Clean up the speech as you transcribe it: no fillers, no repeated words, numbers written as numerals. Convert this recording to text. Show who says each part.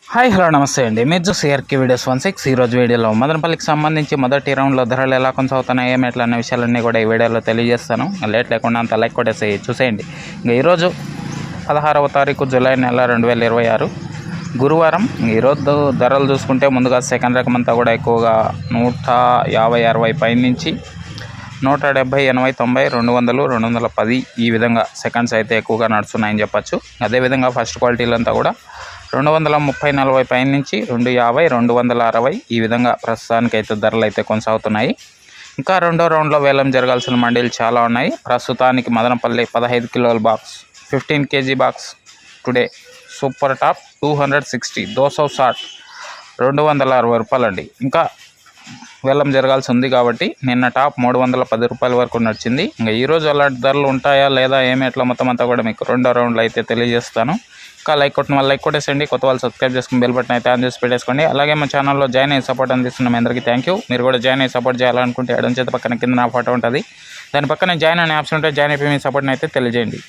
Speaker 1: Hi hello నమస్తే అండి. మీరు చూసి సిఆర్కే వీడియోస్ 16. ఈరోజు వీడియోలో మదనపల్లికి సంబంధించి మొదటి రౌండ్లో ధరలు ఎలా కొనసాగుతున్నాయి, ఏమి ఎట్లా అనే విషయాలన్నీ కూడా ఈ వీడియోలో తెలియజేస్తాను. లేట్ లేకుండా అంత లైక్ కొట్టేసి చూసేయండి. ఇంకా ఈరోజు 16వ తారీఖు జూలై నెల 2026 గురువారం. ఈరోజు ధరలు చూసుకుంటే ముందుగా సెకండ్ రకం అంతా కూడా ఎక్కువగా 150-60 పై నుంచి 170, 80, 90, 200, 210 ఈ విధంగా సెకండ్స్ అయితే ఎక్కువగా నడుస్తున్నాయని చెప్పచ్చు. అదేవిధంగా ఫస్ట్ క్వాలిటీలు అంతా కూడా 230-40 పై నుంచి 250, 260 ఈ విధంగా ప్రస్తుతానికైతే ధరలు అయితే కొనసాగుతున్నాయి. ఇంకా రెండో రౌండ్లో వేలం జరగాల్సిన మండీలు చాలా ఉన్నాయి. ప్రస్తుతానికి మదనపల్లి 15 కిలోల box 15 kg box today super top 260 260 260 రూపాయలండి. ఇంకా వేలం జరగాల్సి ఉంది కాబట్టి నిన్న టాప్ 310 రూపాయల వరకు నడిచింది. ఇంకా ఈరోజు అలాంటి ధరలు ఉంటాయా లేదా ఏమి ఎట్లా మొత్తం అంతా కూడా మీకు రెండో రౌండ్లో అయితే తెలియజేస్తాను. ఇంకా లైక్ కొట్టిన వాళ్ళు లైక్ కొట్టేసండి, కొత్త వాళ్ళు సబ్స్క్రైబ్ చేసుకుని బెల్ బటన్ అయితే ఆన్ చేసి పెట్టేసుకోండి. అలాగే మా ఛానల్లో జాయిన్ అయ్యి సపోర్ట్ అందిస్తున్న మీ అందరికీ థ్యాంక్ యూ. మీరు కూడా జాయిన్ అయ్యి సపోర్ట్ చేయాలనుకుంటే ఎడమ చేతి పక్కన కింద నా ఫోటో ఉంటుంది, దాని పక్కన జాయిన్ అనే ఆప్షన్ ఉంటే జాయిన్ అయిపోయి మీ సపోర్ట్ని అయితే తెలియజేయండి.